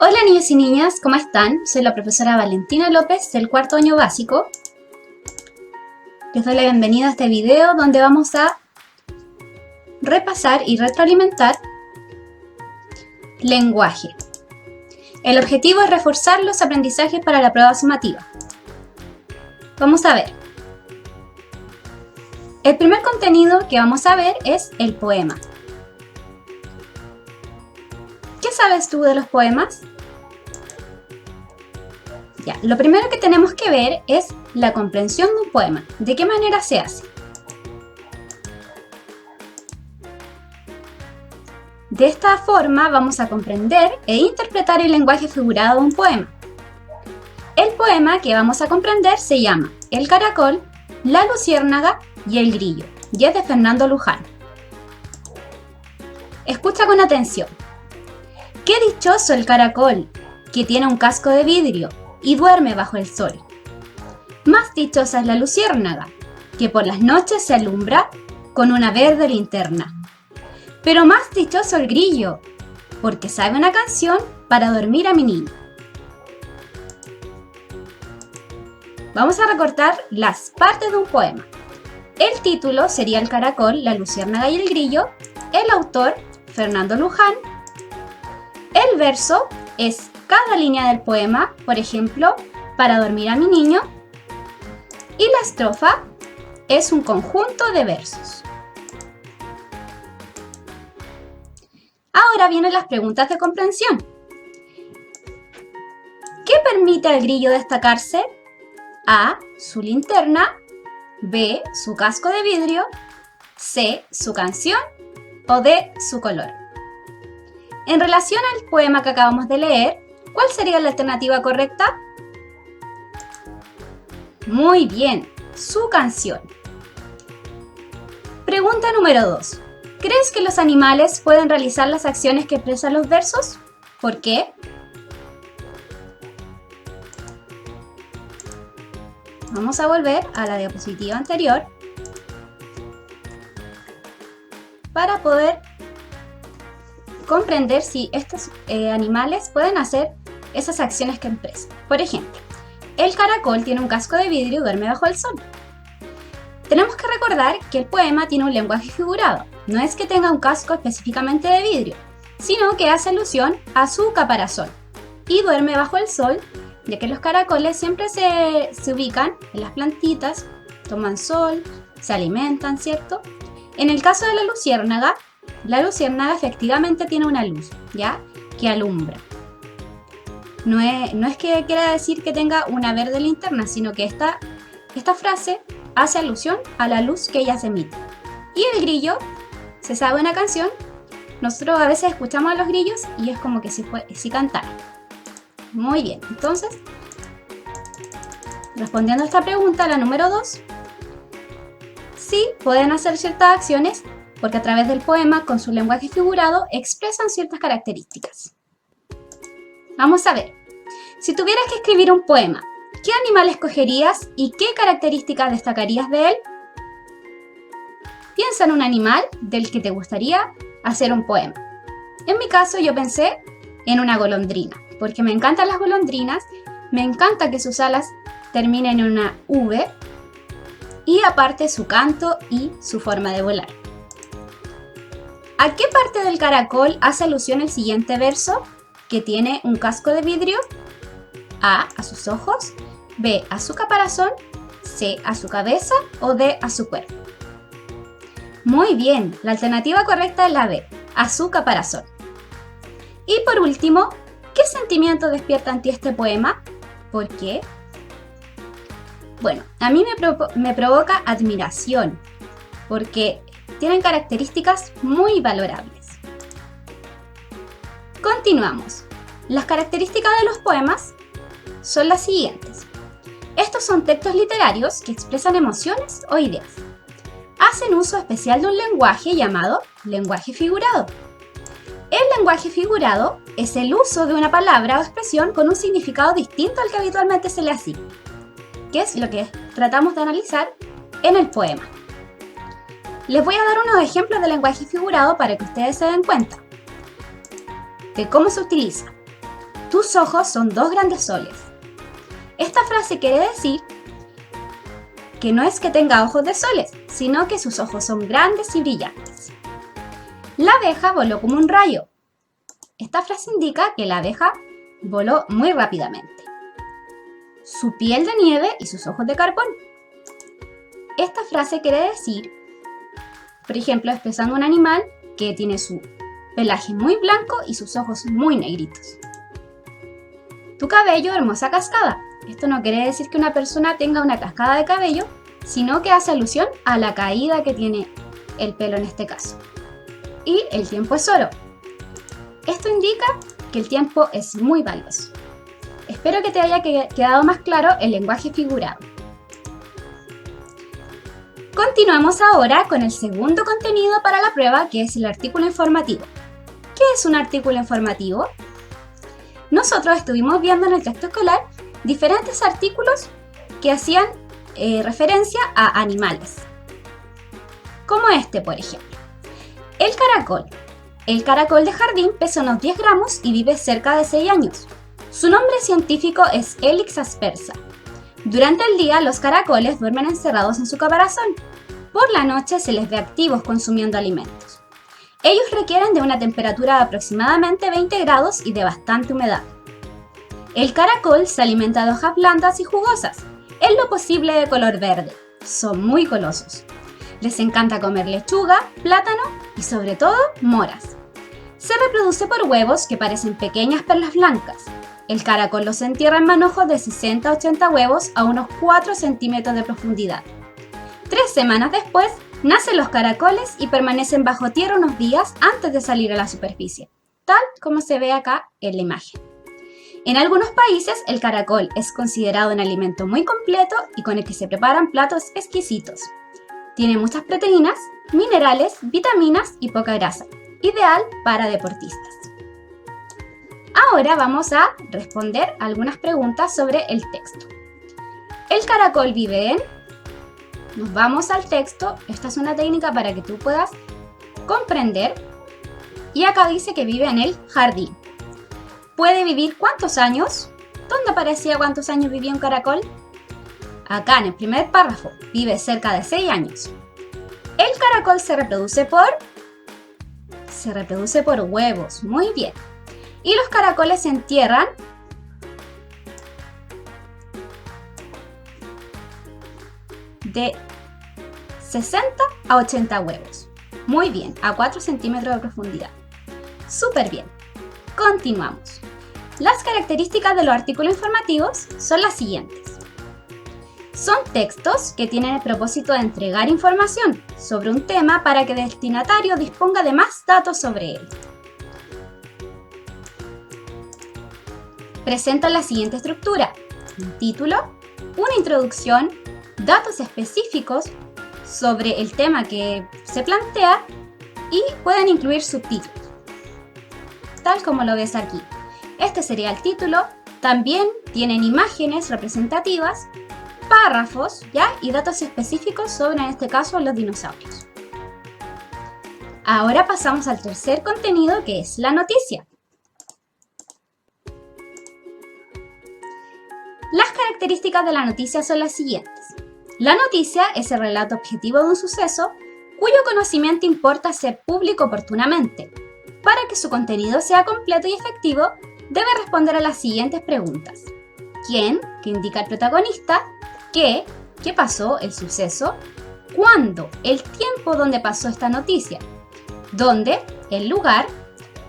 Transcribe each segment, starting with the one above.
Hola niños y niñas, ¿cómo están? Soy la profesora Valentina López del cuarto año básico. Les doy la bienvenida a este video donde vamos a repasar y retroalimentar lenguaje. El objetivo es reforzar los aprendizajes para la prueba sumativa. Vamos a ver. El primer contenido que vamos a ver es el poema. ¿Qué sabes tú de los poemas? Ya, lo primero que tenemos que ver es la comprensión de un poema. ¿De qué manera se hace? De esta forma vamos a comprender e interpretar el lenguaje figurado de un poema. El poema que vamos a comprender se llama El caracol, la luciérnaga y el grillo, y es de Fernando Luján. Escucha con atención. Qué dichoso el caracol, que tiene un casco de vidrio y duerme bajo el sol. Más dichosa es la luciérnaga, que por las noches se alumbra con una verde linterna. Pero más dichoso el grillo, porque sabe una canción para dormir a mi niño. Vamos a recortar las partes de un poema. El título sería El caracol, la luciérnaga y el grillo. El autor, Fernando Luján. El verso es cada línea del poema, por ejemplo, para dormir a mi niño. Y la estrofa es un conjunto de versos. Ahora vienen las preguntas de comprensión. ¿Qué permite al grillo destacarse? A. Su linterna. B. Su casco de vidrio. C. Su canción. O D. Su color. En relación al poema que acabamos de leer, ¿cuál sería la alternativa correcta? Muy bien, su canción. Pregunta número 2. ¿Crees que los animales pueden realizar las acciones que expresan los versos? ¿Por qué? Vamos a volver a la diapositiva anterior para poder comprender si estos animales pueden hacer esas acciones que expresan. Por ejemplo, el caracol tiene un casco de vidrio y duerme bajo el sol. Tenemos que recordar que el poema tiene un lenguaje figurado. No es que tenga un casco específicamente de vidrio, sino que hace alusión a su caparazón. Y duerme bajo el sol, ya que los caracoles siempre se ubican en las plantitas, toman sol, se alimentan, ¿cierto? En el caso de la luciérnaga efectivamente tiene una luz, ¿ya? Que alumbra. No es que quiera decir que tenga una verde linterna, sino que esta frase hace alusión a la luz que ella se emite. Y el grillo, se sabe una canción, nosotros a veces escuchamos a los grillos y es como que si cantara. Muy bien, entonces, respondiendo a esta pregunta, la número 2, sí pueden hacer ciertas acciones porque a través del poema, con su lenguaje figurado, expresan ciertas características. Vamos a ver, si tuvieras que escribir un poema, ¿qué animal escogerías y qué características destacarías de él? Piensa en un animal del que te gustaría hacer un poema. En mi caso yo pensé en una golondrina, porque me encantan las golondrinas, me encanta que sus alas terminen en una V y aparte su canto y su forma de volar. ¿A qué parte del caracol hace alusión el siguiente verso? Que tiene un casco de vidrio. A sus ojos, B, a su caparazón, C, a su cabeza o D, a su cuerpo. Muy bien, la alternativa correcta es la B, a su caparazón. Y por último, ¿qué sentimiento despierta en ti este poema? ¿Por qué? Bueno, a mí me provoca admiración, porque tienen características muy valorables. Continuamos. Las características de los poemas son las siguientes. Estos son textos literarios que expresan emociones o ideas. Hacen uso especial de un lenguaje llamado lenguaje figurado. El lenguaje figurado es el uso de una palabra o expresión con un significado distinto al que habitualmente se le asigna, que es lo que tratamos de analizar en el poema. Les voy a dar unos ejemplos de lenguaje figurado para que ustedes se den cuenta de cómo se utiliza. tus ojos son dos grandes soles. Esta frase quiere decir que no es que tenga ojos de soles, sino que sus ojos son grandes y brillantes. La abeja voló como un rayo. Esta frase indica que la abeja voló muy rápidamente. Su piel de nieve y sus ojos de carbón. Esta frase quiere decir, por ejemplo, expresando un animal que tiene su pelaje muy blanco y sus ojos muy negritos. Tu cabello, hermosa cascada. Esto no quiere decir que una persona tenga una cascada de cabello, sino que hace alusión a la caída que tiene el pelo en este caso. Y el tiempo es oro. Esto indica que el tiempo es muy valioso. Espero que te haya quedado más claro el lenguaje figurado. Continuamos ahora con el segundo contenido para la prueba, que es el artículo informativo. ¿Qué es un artículo informativo? Nosotros estuvimos viendo en el texto escolar diferentes artículos que hacían referencia a animales. Como este, por ejemplo. El caracol. El caracol de jardín pesa unos 10 gramos y vive cerca de 6 años. Su nombre científico es Helix aspersa. Durante el día, los caracoles duermen encerrados en su caparazón. Por la noche se les ve activos consumiendo alimentos. Ellos requieren de una temperatura de aproximadamente 20 grados y de bastante humedad. El caracol se alimenta de hojas blandas y jugosas, en lo posible de color verde. Son muy golosos. Les encanta comer lechuga, plátano y sobre todo moras. Se reproduce por huevos que parecen pequeñas perlas blancas. El caracol los entierra en manojos de 60 a 80 huevos a unos 4 centímetros de profundidad. 3 semanas después, nacen los caracoles y permanecen bajo tierra unos días antes de salir a la superficie, tal como se ve acá en la imagen. En algunos países, el caracol es considerado un alimento muy completo y con el que se preparan platos exquisitos. Tiene muchas proteínas, minerales, vitaminas y poca grasa, ideal para deportistas. Ahora vamos a responder algunas preguntas sobre el texto. El caracol vive en... Nos vamos al texto. Esta es una técnica para que tú puedas comprender. Y acá dice que vive en el jardín. ¿Puede vivir cuántos años? ¿Dónde aparecía cuántos años vivía un caracol? Acá en el primer párrafo, vive cerca de 6 años. El caracol se reproduce por huevos, muy bien. Y los caracoles se entierran de 60 a 80 huevos. Muy bien, a 4 centímetros de profundidad. Súper bien. Continuamos. Las características de los artículos informativos son las siguientes. Son textos que tienen el propósito de entregar información sobre un tema para que el destinatario disponga de más datos sobre él. Presentan la siguiente estructura: un título, una introducción, datos específicos sobre el tema que se plantea y pueden incluir subtítulos, tal como lo ves aquí. Este sería el título. También tienen imágenes representativas, párrafos, ¿ya? Y datos específicos sobre, en este caso, los dinosaurios. Ahora pasamos al tercer contenido, que es la noticia. Las características de la noticia son las siguientes. La noticia es el relato objetivo de un suceso cuyo conocimiento importa ser público oportunamente. Para que su contenido sea completo y efectivo, debe responder a las siguientes preguntas. ¿Quién?, que indica el protagonista. ¿Qué?, ¿qué pasó?, el suceso. ¿Cuándo?, el tiempo donde pasó esta noticia. ¿Dónde?, el lugar.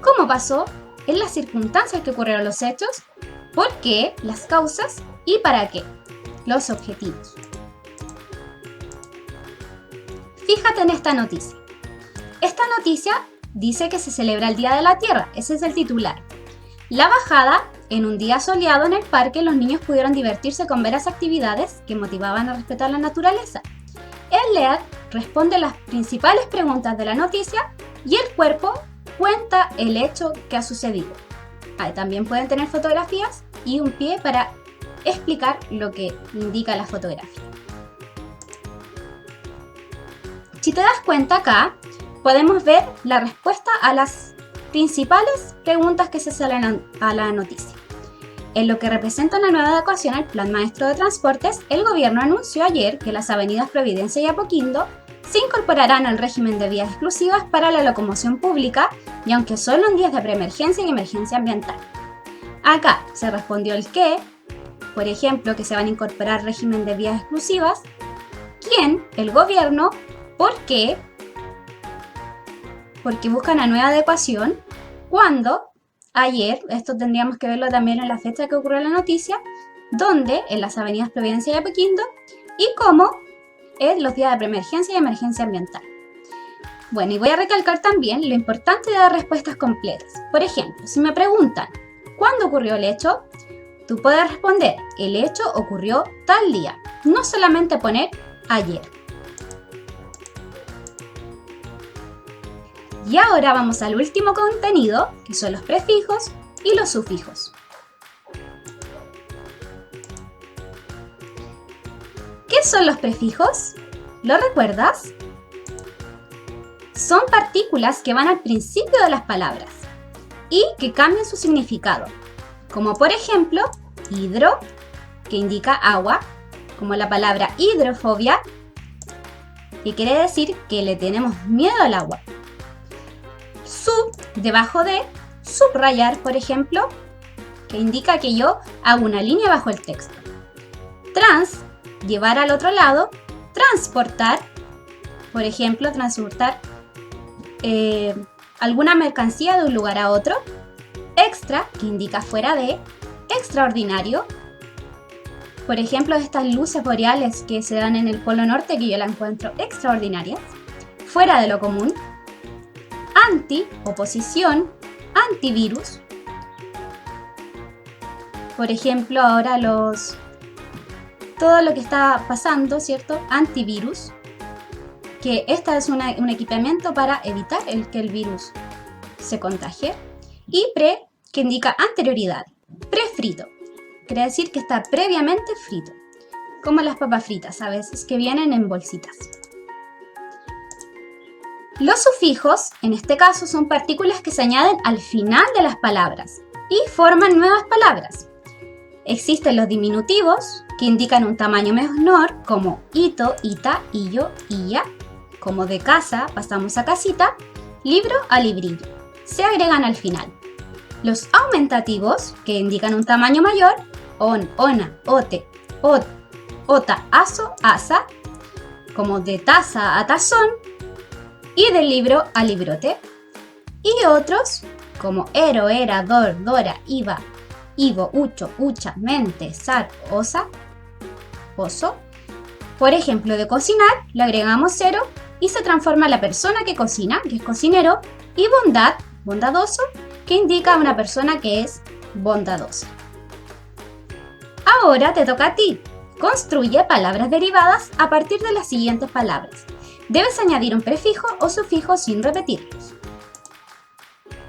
¿Cómo pasó?, en las circunstancias que ocurrieron los hechos. ¿Por qué?, las causas. ¿Y para qué?, los objetivos. Fíjate en esta noticia. Esta noticia dice que se celebra el Día de la Tierra. Ese es el titular. La bajada: en un día soleado en el parque, los niños pudieron divertirse con varias actividades que motivaban a respetar la naturaleza. El lead responde las principales preguntas de la noticia y el cuerpo cuenta el hecho que ha sucedido. También pueden tener fotografías y un pie para explicar lo que indica la fotografía. Si te das cuenta, acá podemos ver la respuesta a las principales preguntas que se salen a la noticia. En lo que representa una nueva adecuación al Plan Maestro de Transportes, el gobierno anunció ayer que las avenidas Providencia y Apoquindo se incorporarán al régimen de vías exclusivas para la locomoción pública, y aunque solo en días de preemergencia y emergencia ambiental. Acá se respondió el qué, por ejemplo, que se van a incorporar régimen de vías exclusivas, quién, el gobierno, por qué, porque buscan una nueva adecuación, cuándo, ayer, esto tendríamos que verlo también en la fecha que ocurrió la noticia, dónde, en las avenidas Providencia y Apoquindo, y cómo, en los días de preemergencia y emergencia ambiental. Bueno, y voy a recalcar también lo importante de dar respuestas completas. Por ejemplo, si me preguntan, ¿cuándo ocurrió el hecho? Tú puedes responder, el hecho ocurrió tal día, no solamente poner ayer. Y ahora vamos al último contenido, que son los prefijos y los sufijos. ¿Qué son los prefijos? ¿Lo recuerdas? Son partículas que van al principio de las palabras y que cambian su significado, como por ejemplo, hidro, que indica agua, como la palabra hidrofobia, que quiere decir que le tenemos miedo al agua. Sub, debajo de, subrayar, por ejemplo, que indica que yo hago una línea bajo el texto. Trans, llevar al otro lado, transportar, por ejemplo, transportar alguna mercancía de un lugar a otro. Extra, que indica fuera de, extraordinario, por ejemplo, estas luces boreales que se dan en el Polo Norte, que yo las encuentro extraordinarias, fuera de lo común. Anti, oposición, antivirus. Por ejemplo, ahora todo lo que está pasando, ¿cierto? Antivirus, que esta es un equipamiento para evitar que el virus se contagie. Y pre, que indica anterioridad. Prefrito, quiere decir que está previamente frito, como las papas fritas a veces, que vienen en bolsitas. Los sufijos, en este caso, son partículas que se añaden al final de las palabras y forman nuevas palabras. Existen los diminutivos, que indican un tamaño menor, como ito, ita, illo, illa, como de casa pasamos a casita, libro a librillo. Se agregan al final. Los aumentativos, que indican un tamaño mayor, on, ona, ote, ot, ota, aso, asa, como de taza a tazón, y del libro a librote. Y otros, como ero, era, dor, dora, iba, ivo, ucho, ucha, mente, sar, osa, oso. Por ejemplo, de cocinar, le agregamos cero y se transforma la persona que cocina, que es cocinero, y bondad, bondadoso, que indica a una persona que es bondadosa. Ahora te toca a ti. Construye palabras derivadas a partir de las siguientes palabras. Debes añadir un prefijo o sufijo sin repetirlos.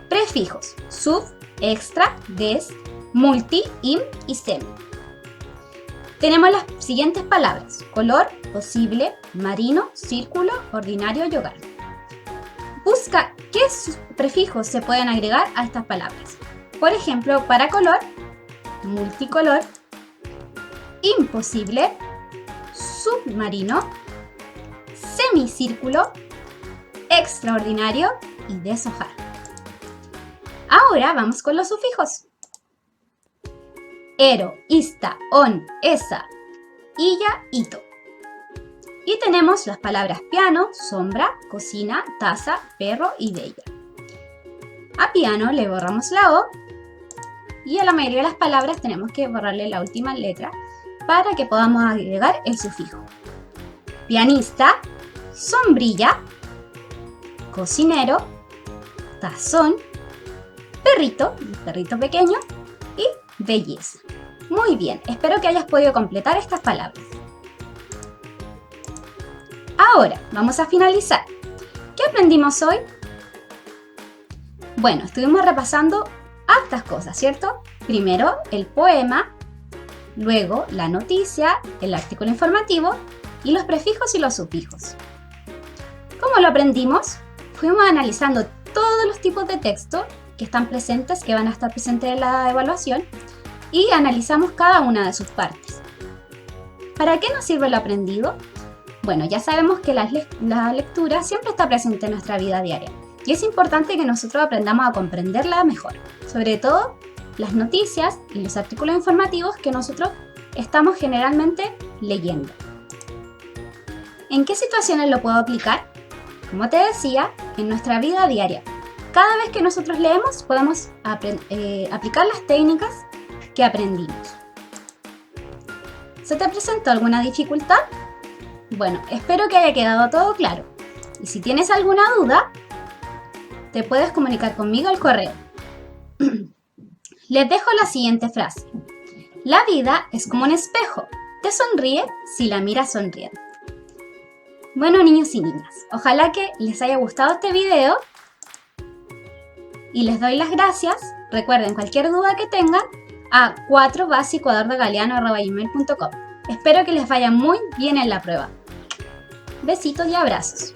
Prefijos: sub, extra, des, multi, im y semi. Tenemos las siguientes palabras: color, posible, marino, círculo, ordinario y hogar. Busca qué prefijos se pueden agregar a estas palabras. Por ejemplo, para color, multicolor, imposible, submarino, semicírculo, extraordinario y deshojar. Ahora vamos con los sufijos. Ero, ista, on, esa, illa, ito. Y tenemos las palabras piano, sombra, cocina, taza, perro y bella. A piano le borramos la O y a la mayoría de las palabras tenemos que borrarle la última letra para que podamos agregar el sufijo. Pianista, sombrilla, cocinero, tazón, perrito, un perrito pequeño y belleza. Muy bien, espero que hayas podido completar estas palabras. Ahora, vamos a finalizar. ¿Qué aprendimos hoy? Bueno, estuvimos repasando hartas cosas, ¿cierto? Primero, el poema, luego la noticia, el artículo informativo y los prefijos y los sufijos. ¿Cómo lo aprendimos? Fuimos analizando todos los tipos de texto que están presentes, que van a estar presentes en la evaluación, y analizamos cada una de sus partes. ¿Para qué nos sirve lo aprendido? Bueno, ya sabemos que la lectura siempre está presente en nuestra vida diaria y es importante que nosotros aprendamos a comprenderla mejor, sobre todo las noticias y los artículos informativos que nosotros estamos generalmente leyendo. ¿En qué situaciones lo puedo aplicar? Como te decía, en nuestra vida diaria. Cada vez que nosotros leemos podemos aplicar las técnicas que aprendimos. ¿Se te presentó alguna dificultad? Bueno, espero que haya quedado todo claro. Y si tienes alguna duda, te puedes comunicar conmigo al correo. Les dejo la siguiente frase. La vida es como un espejo. Te sonríe si la miras sonriendo. Bueno, niños y niñas, ojalá que les haya gustado este video y les doy las gracias. Recuerden, cualquier duda que tengan, a 4basicoadordogaleano@gmail.com. Espero que les vaya muy bien en la prueba. Besitos y abrazos.